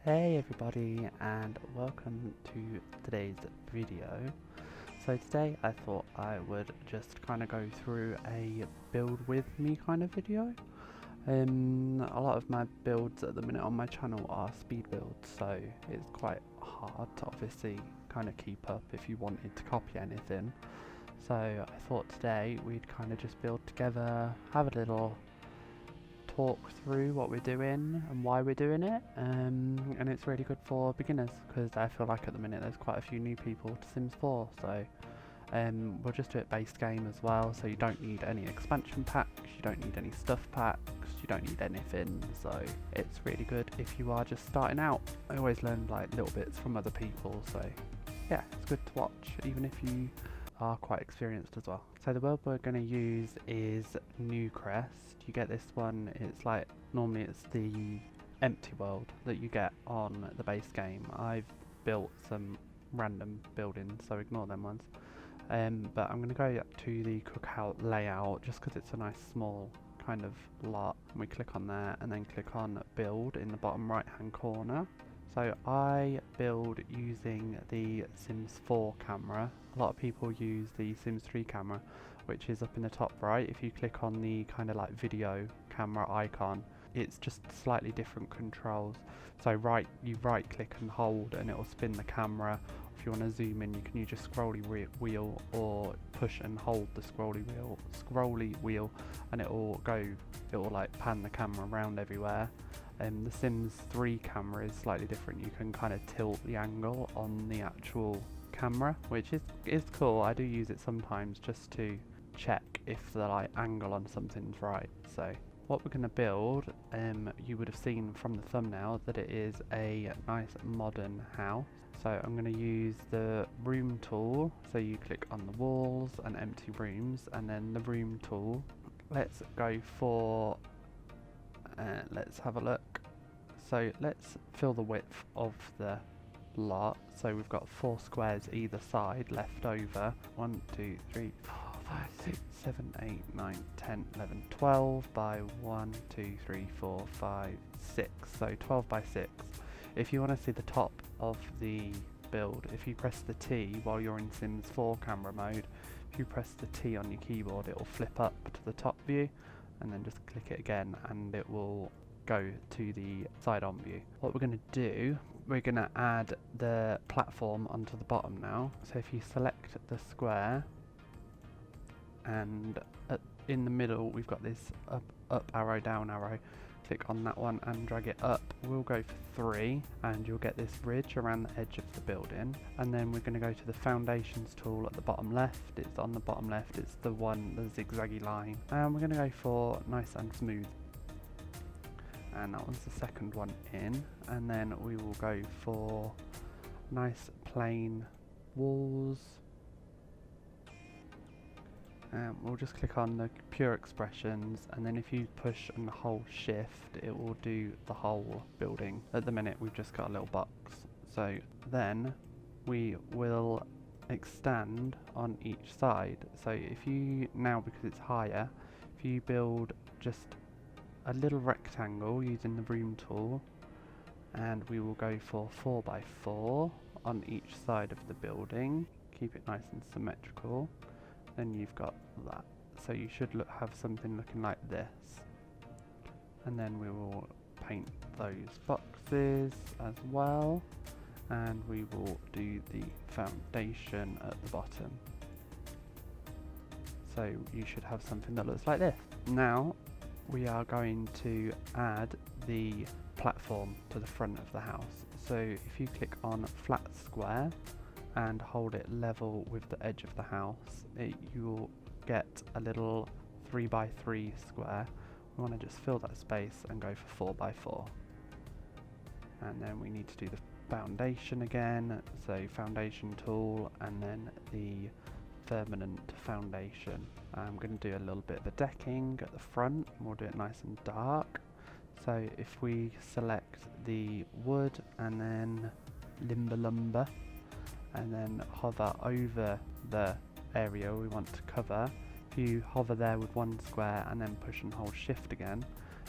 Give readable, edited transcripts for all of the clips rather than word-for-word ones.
Hey everybody, and welcome to today's video. So today I thought I would just kind of go through a build with me kind of video. A lot of my builds at the minute on my channel are speed builds, so it's quite hard to obviously kind of keep up if you wanted to copy anything. So I thought today we'd kind of just build together, have a little talk through what we're doing and why we're doing it, and it's really good for beginners because I feel like at the minute there's quite a few new people to Sims 4, so we'll just do it base game as well, so you don't need any expansion packs, you don't need any stuff packs, you don't need anything, so it's really good if you are just starting out. I always learn like little bits from other people, so yeah, it's good to watch even if you are quite experienced as well. So the world we're going to use is Newcrest. You get this one, it's like, normally it's the empty world that you get on the base game. I've built some random buildings, so ignore them ones. But I'm going to go to the cookout layout just because it's a nice small kind of lot. And we click on there and then click on build in the bottom right hand corner. So I build using the Sims 4 camera. A lot of people use the Sims 3 camera, which is up in the top right. If you click on the kind of like video camera icon, it's just slightly different controls. So you right click and hold and it will spin the camera. If you want to zoom in, you can use your scrolly wheel or push and hold the scrolly wheel and it will like pan the camera around everywhere. The Sims 3 camera is slightly different. You can kind of tilt the angle on the actual camera, which is cool. I do use it sometimes just to check if the like angle on something's right. So what we're going to build, you would have seen from the thumbnail that it is a nice modern house. So I'm going to use the room tool. So you click on the walls and empty rooms and then the room tool. Let's go for let's have a look. So let's fill the width of the lot. So we've got 4 squares either side left over. 1, 2, 3, 4, 5, 6, 7, 8, 9, 10, 11, 12 by 1, 2, 3, 4, 5, 6. So 12 by 6. If you want to see the top of the build, if you press the T while you're in Sims 4 camera mode, if you press the T on your keyboard, it will flip up to the top view, and then just click it again and it will go to the side on view. What we're going to do, we're going to add the platform onto the bottom now. So if you select the square and in the middle we've got this up arrow, down arrow, click on that one and drag it up. We'll go for 3 and you'll get this ridge around the edge of the building, and then we're going to go to the foundations tool at the bottom left. It's on the bottom left, it's the zigzaggy line, and we're going to go for nice and smooth, and that one's the second one in. And then we will go for nice plain walls. We'll just click on the pure expressions, and then if you push and hold shift it will do the whole building. At the minute we've just got a little box, so then we will extend on each side. So if you now, because it's higher, if you build just a little rectangle using the room tool, and we will go for 4 by 4 on each side of the building, keep it nice and symmetrical. Then you've got that, so you should have something looking like this, and then we will paint those boxes as well, and we will do the foundation at the bottom, so you should have something that looks like this. Now we are going to add the platform to the front of the house. So if you click on flat square and hold it level with the edge of the house, you will get a little 3 by 3 square. We want to just fill that space and go for 4 by 4. And then we need to do the foundation again, so foundation tool and then the permanent foundation. I'm going to do a little bit of a decking at the front, and we'll do it nice and dark. So if we select the wood and then lumber and then hover over the area we want to cover, if you hover there with 1 square and then push and hold shift again,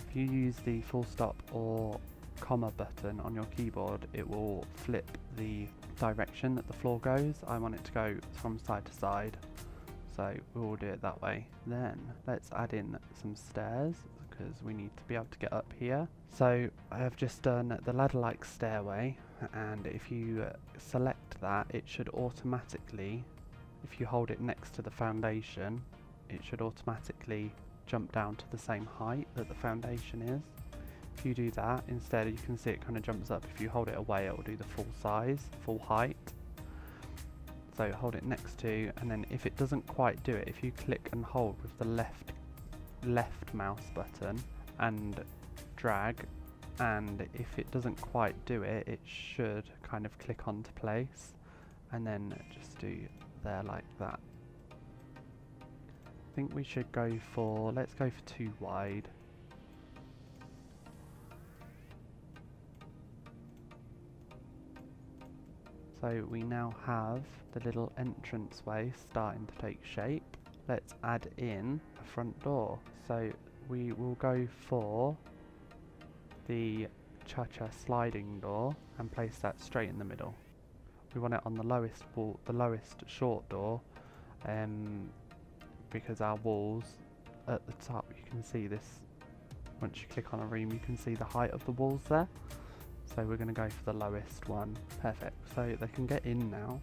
if you use the full stop or comma button on your keyboard, it will flip the direction that the floor goes. I want it to go from side to side, so we'll do it that way. Then let's add in some stairs because we need to be able to get up here. So I have just done the ladder-like stairway, and if you select that, it should automatically, if you hold it next to the foundation, it should automatically jump down to the same height that the foundation is. If you do that, instead you can see it kind of jumps up. If you hold it away, it will do the full size, full height. So hold it next to, and then if it doesn't quite do it, if you click and hold with the left mouse button and drag, and if it doesn't quite do it, it should kind of click onto place and then just do there like that. I think we should go for, let's go for 2 wide. So we now have the little entranceway starting to take shape. Let's add in a front door. So we will go for the cha-cha sliding door and place that straight in the middle. We want it on the lowest wall, the lowest short door, because our walls at the top, you can see this, once you click on a room you can see the height of the walls there. So we're going to go for the lowest one. Perfect. So they can get in now,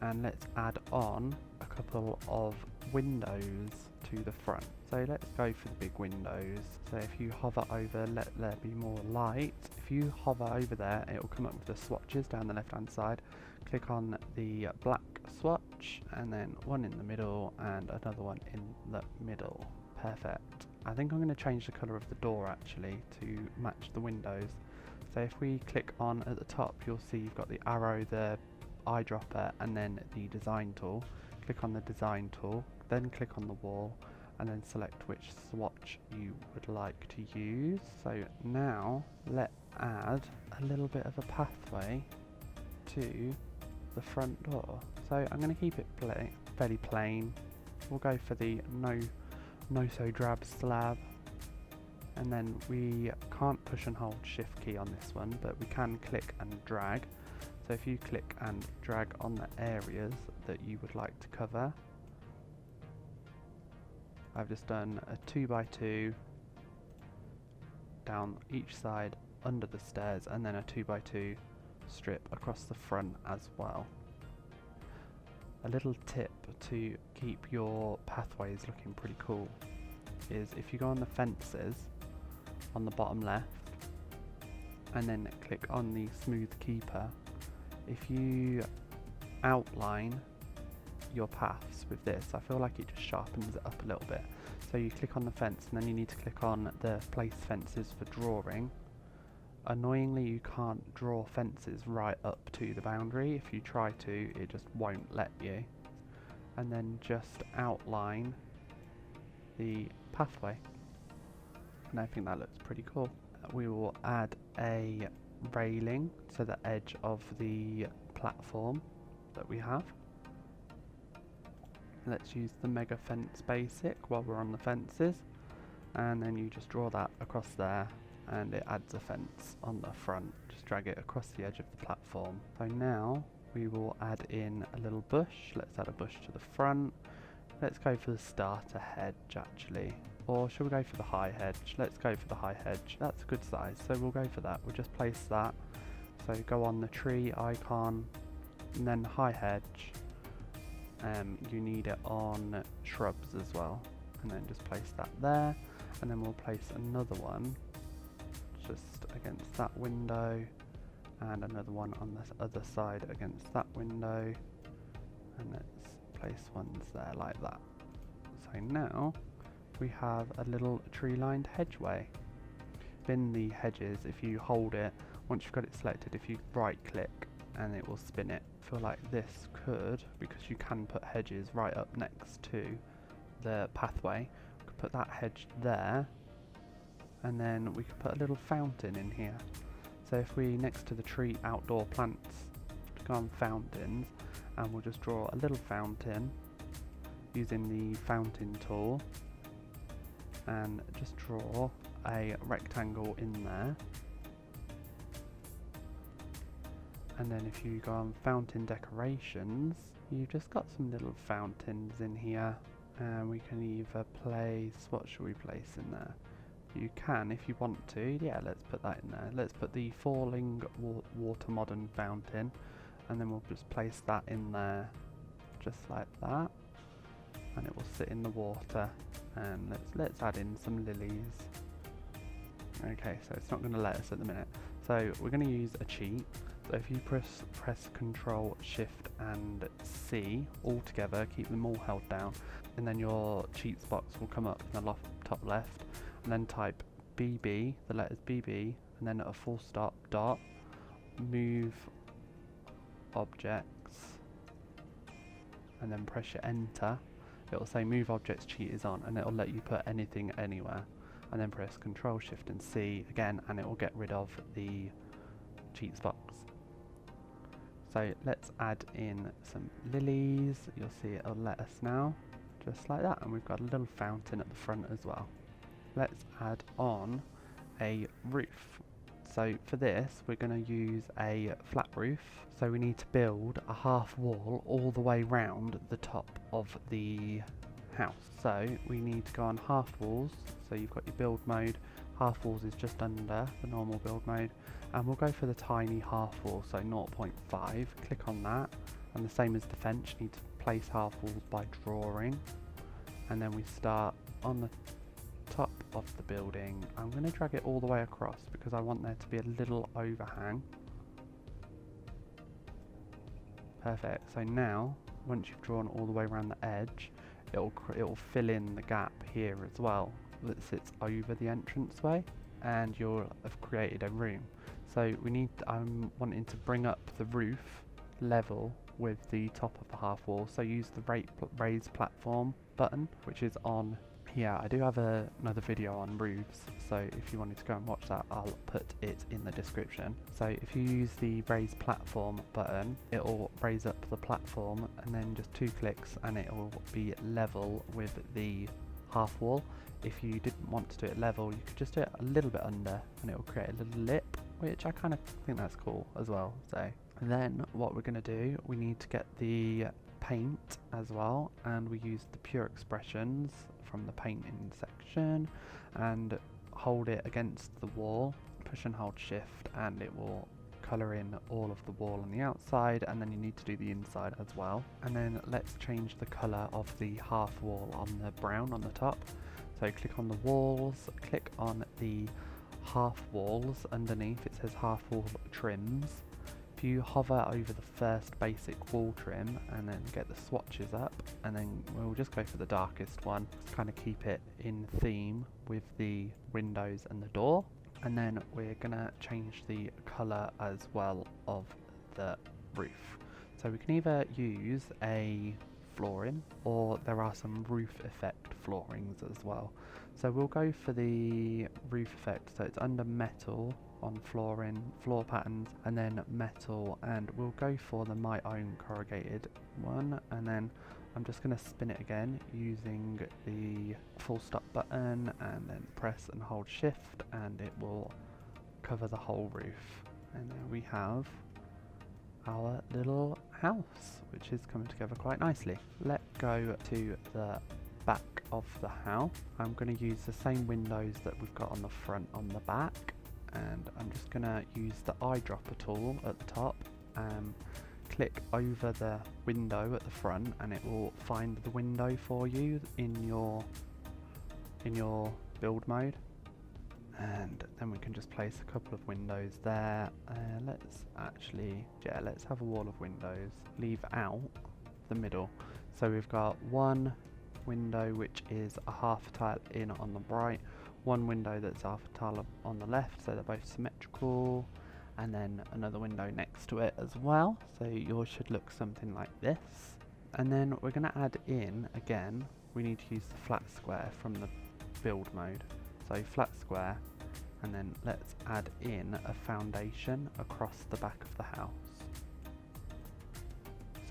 and let's add on a couple of windows to the front. So let's go for the big windows. So if you hover over let there be more light, if you hover over there, it will come up with the swatches down the left hand side. Click on the black swatch, and then one in the middle and another one in the middle. Perfect. I think I'm going to change the colour of the door actually to match the windows. So if we click on at the top, you'll see you've got the arrow, the eyedropper, and then the design tool. Click on the design tool, then click on the wall, and then select which swatch you would like to use. So now let's add a little bit of a pathway to the front door. So I'm going to keep it fairly plain. We'll go for the no so drab slab, and then we can't push and hold shift key on this one, but we can click and drag. So if you click and drag on the areas that you would like to cover, I've just done a 2x2 down each side under the stairs, and then a 2x2 strip across the front as well. A little tip to keep your pathways looking pretty cool is if you go on the fences on the bottom left and then click on the smooth keeper, if you outline your paths with this, I feel like it just sharpens it up a little bit. So you click on the fence, and then you need to click on the place fences for drawing. Annoyingly, you can't draw fences right up to the boundary. If you try to, it just won't let you. And then just outline the pathway, and I think that looks pretty cool. We will add a railing to the edge of the platform that we have. Let's use the mega fence basic while we're on the fences, and then you just draw that across there and it adds a fence on the front. Just drag it across the edge of the platform. So now we will add in a little bush. Let's add a bush to the front. Let's go for the starter hedge actually, or should we go for the high hedge? Let's go for the high hedge. That's a good size, so we'll go for that. We'll just place that. So go on the tree icon and then high hedge. You need it on shrubs as well, and then just place that there, and then we'll place another one just against that window, and another one on this other side against that window, and let's place ones there like that. So now we have a little tree lined hedgeway. In the hedges, if you hold it, once you've got it selected, if you right click and it will spin it. I feel like this could, because you can put hedges right up next to the pathway, we could put that hedge there, and then we could put a little fountain in here. So if we, next to the tree outdoor plants, go on fountains, and we'll just draw a little fountain using the fountain tool, and just draw a rectangle in there, And then if you go on fountain decorations, you've just got some little fountains in here. And we can either place, what should we place in there? You can, if you want to, yeah, let's put that in there. Let's put the falling water modern fountain, and then we'll just place that in there, just like that. And it will sit in the water. And let's add in some lilies. Okay, so it's not going to let us at the minute. So we're going to use a cheat. So if you press Control, Shift and C all together, keep them all held down, and then your cheats box will come up in the top left, and then type BB, the letters BB, and then a full stop dot, move objects, and then press your enter. It will say move objects cheat is on, and it will let you put anything anywhere, and then press Control, Shift and C again, and it will get rid of the cheats box. So let's add in some lilies. You'll see it'll let us now, just like that, and we've got a little fountain at the front as well. Let's add on a roof. So for this we're going to use a flat roof, so we need to build a half wall all the way round the top of the house. So we need to go on half walls, so you've got your build mode, half walls is just under the normal build mode, and we'll go for the tiny half wall, so 0.5, click on that, and the same as the fence, you need to place half walls by drawing, and then we start on the top of the building. I'm going to drag it all the way across because I want there to be a little overhang. Perfect. So now once you've drawn all the way around the edge, it'll fill in the gap here as well that sits over the entranceway, and you'll have created a room. So I'm wanting to bring up the roof level with the top of the half wall, so use the raise platform button, which is on here. I do have another video on roofs, so if you wanted to go and watch that, I'll put it in the description. So if you use the raise platform button, it will raise up the platform, and then just 2 clicks and it will be level with the half wall. If you didn't want to do it level, you could just do it a little bit under and it will create a little lip, which I kind of think that's cool as well. So and then what we're going to do, we need to get the paint as well, and we use the pure expressions from the painting section and hold it against the wall, push and hold shift, and it will colour in all of the wall on the outside, and then you need to do the inside as well. And then let's change the colour of the half wall on the brown on the top. So click on the walls, click on the half walls underneath, it says half wall trims. If you hover over the first basic wall trim and then get the swatches up, and then we'll just go for the darkest one, kind of keep it in theme with the windows and the door. And then we're gonna change the colour as well of the roof. So we can either use a flooring, or there are some roof effect floorings as well. So we'll go for the roof effect, so it's under metal on flooring, floor patterns, and then metal, and we'll go for the my own corrugated one, and then I'm just going to spin it again using the full stop button, and then press and hold shift, and it will cover the whole roof. And there we have our little house, which is coming together quite nicely. Let's go to the back of the house. I'm going to use the same windows that we've got on the front on the back, and I'm just going to use the eyedropper tool at the top, click over the window at the front, and it will find the window for you in your build mode. And then we can just place a couple of windows there. Let's have a wall of windows. Leave out the middle. So we've got one window which is a half tile in on the right, one window that's half a tile on the left, so they're both symmetrical, and then another window next to it as well. So yours should look something like this. And then we're going to add in, again, we need to use the flat square from the build mode. So flat square, and then let's add in a foundation across the back of the house.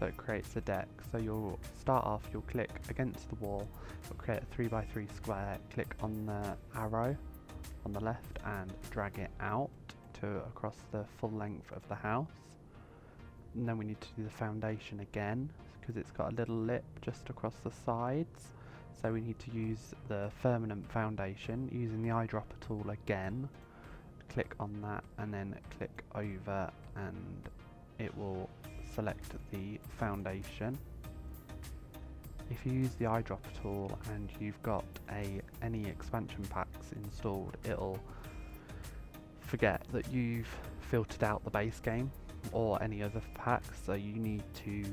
So it creates a deck. So you'll start off, you'll click against the wall, you'll create a 3x3 square, click on the arrow on the left and drag it out to across the full length of the house. And then we need to do the foundation again because it's got a little lip just across the sides. So we need to use the permanent foundation using the eyedropper tool again. Click on that and then click over and it will select the foundation. If you use the eyedropper tool and you've got any expansion packs installed, it'll forget that you've filtered out the base game or any other packs, so you need to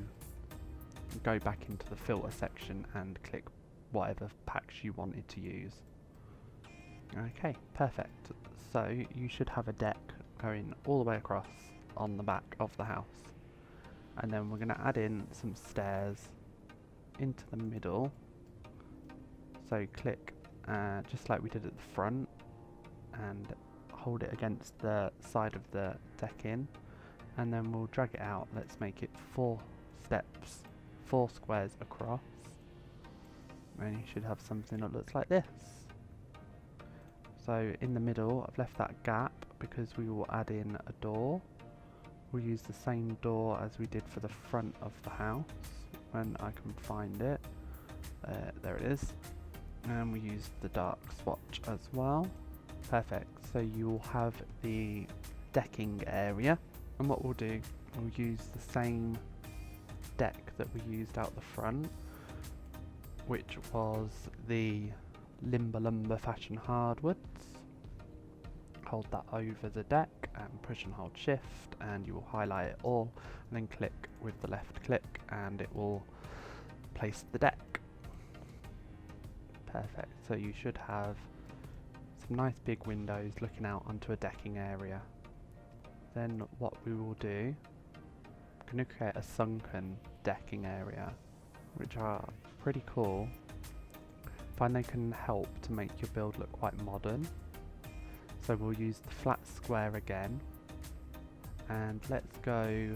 go back into the filter section and click whatever packs you wanted to use. Okay, perfect. So you should have a deck going all the way across on the back of the house, and then we're going to add in some stairs into the middle. So click just like we did at the front and hold it against the side of the decking, and then we'll drag it out. Let's make it 4 steps, 4 squares across, and you should have something that looks like this. So in the middle I've left that gap because we will add in a door. We'll use the same door as we did for the front of the house when I can find it. There it is. And we use the dark swatch as well. Perfect. So you'll have the decking area, and what we'll do, we'll use the same deck that we used out the front, which was the Lumber Fashion Hardwoods. Hold that over the deck and push and hold shift, and you will highlight it all, and then click with the left click and it will place the deck. Perfect. So you should have some nice big windows looking out onto a decking area. Then what we will do, I'm going to create a sunken decking area, which are pretty cool. I find they can help to make your build look quite modern. So we'll use the flat square again, and let's go,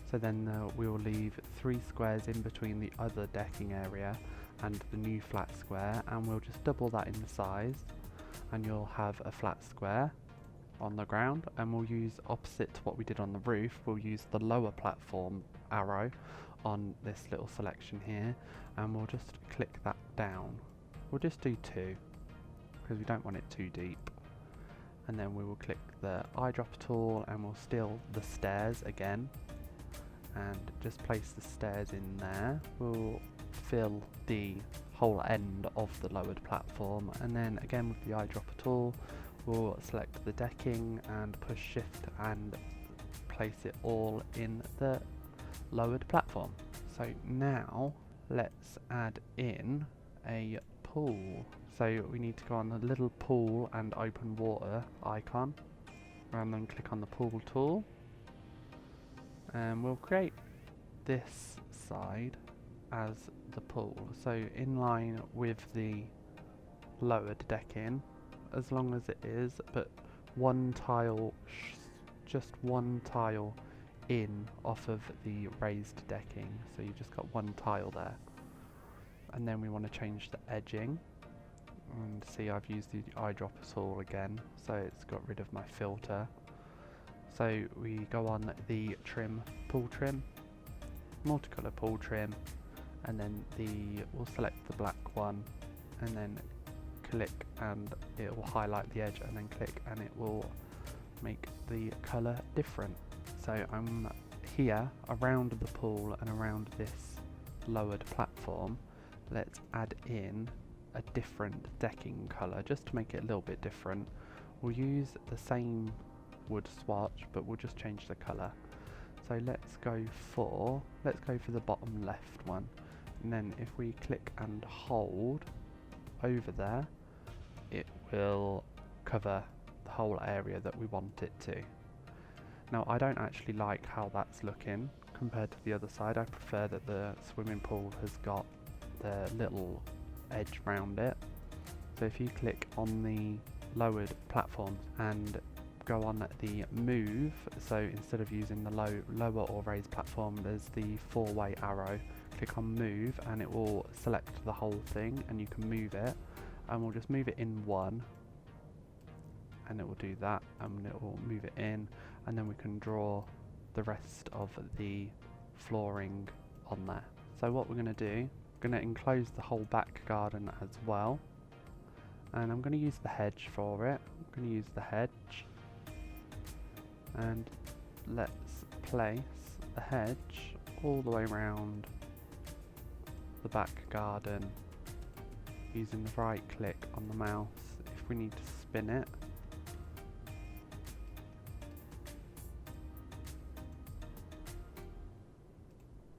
so then we will leave 3 squares in between the other decking area and the new flat square, and we'll just double that in size, and you'll have a flat square on the ground. And we'll use, opposite to what we did on the roof, we'll use the lower platform arrow on this little selection here, and we'll just click that down. We'll just do 2 because we don't want it too deep. And then we will click the eyedropper tool and we'll steal the stairs again and just place the stairs in there. We'll fill the whole end of the lowered platform, and then again with the eyedropper tool we'll select the decking and push shift and place it all in the lowered platform. So now let's add in a pool. So we need to go on the little pool and open water icon, and then click on the pool tool, and we'll create this side as the pool, so in line with the lowered decking as long as it is, but one tile, just one tile in off of the raised decking, so you just got one tile there. And then we want to change the edging, and see I've used the eyedropper tool again, so it's got rid of my filter. So we go on the trim, pool trim, multicolour pool trim, and then we'll select the black one and then click, and it will highlight the edge, and then click and it will make the colour different. So I'm here around the pool and around this lowered platform. Let's add in a different decking colour just to make it a little bit different. We'll use the same wood swatch, but we'll just change the colour. So let's go for the bottom left one, and then if we click and hold over there, it will cover the whole area that we want it to. Now I don't actually like how that's looking compared to the other side. I prefer that the swimming pool has got the little edge round it. So if you click on the lowered platforms and go on the move, so instead of using the lower or raised platform, there's the 4-way arrow. Click on move and it will select the whole thing, and you can move it, and we'll just move it in 1, and it will do that, and it will move it in, and then we can draw the rest of the flooring on there. So what we're going to do, we're going to enclose the whole back garden as well, and I'm going to use the hedge for it. I'm going to use the hedge, and let's place the hedge all the way around the back garden using the right click on the mouse if we need to spin it.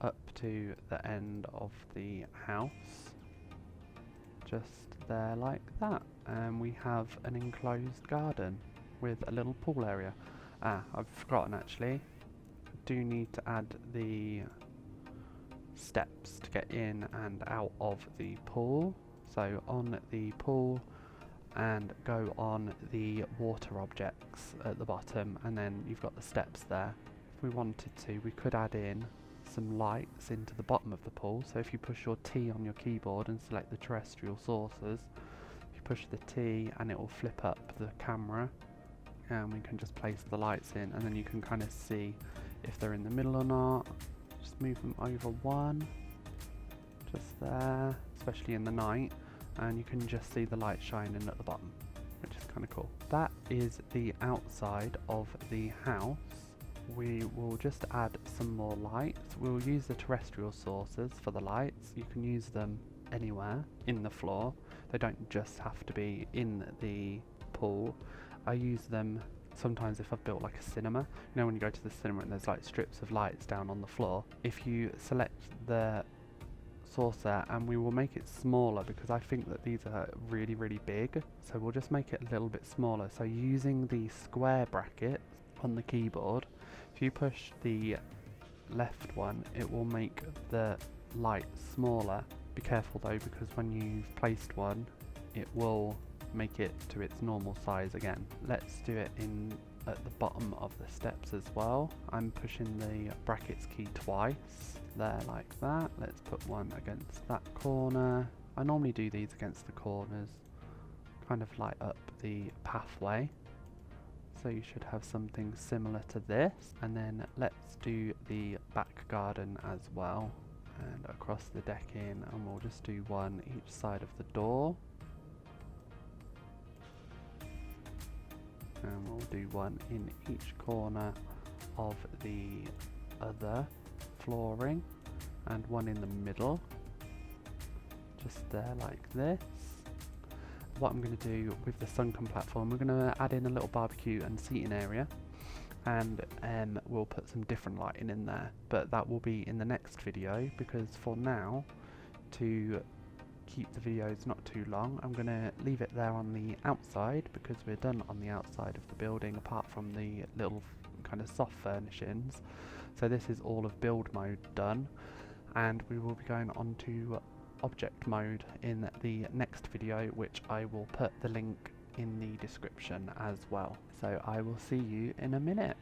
Up to the end of the house, just there like that, and we have an enclosed garden with a little pool area. I've forgotten actually, do need to add the steps to get in and out of the pool. So on the pool, and go on the water objects at the bottom, and then you've got the steps there. If we wanted to, we could add in some lights into the bottom of the pool. So if you push your T on your keyboard and select the terrestrial sources, you push the T and it will flip up the camera, and we can just place the lights in, and then you can kind of see if they're in the middle or not. Just move them over one, just there, especially in the night, and you can just see the light shining at the bottom, which is kind of cool. That is the outside of the house. We will just add some more lights. We'll use the terrestrial sources for the lights. You can use them anywhere in the floor. They don't just have to be in the pool. I use them sometimes if I've built like a cinema. You know when you go to the cinema and there's like strips of lights down on the floor. If you select the saucer, and we will make it smaller because I think that these are really, really big. So we'll just make it a little bit smaller. So using the square brackets on the keyboard, if you push the left one, it will make the light smaller. Be careful though, because when you've placed one, it will make it to its normal size again. Let's do it in at the bottom of the steps as well. I'm pushing the brackets key twice, there like that. Let's put one against that corner. I normally do these against the corners, kind of light up the pathway. So you should have something similar to this. And then let's do the back garden as well, and across the decking, and we'll just do one each side of the door. And we'll do one in each corner of the other flooring, and one in the middle, just there like this. What I'm going to do with the sunken platform, we're going to add in a little barbecue and seating area, and we'll put some different lighting in there, but that will be in the next video, because for now, to keep the videos not too long, I'm going to leave it there on the outside, because we're done on the outside of the building apart from the little kind of soft furnishings. So this is all of build mode done, and we will be going on to object mode in the next video, which I will put the link in the description as well. So I will see you in a minute.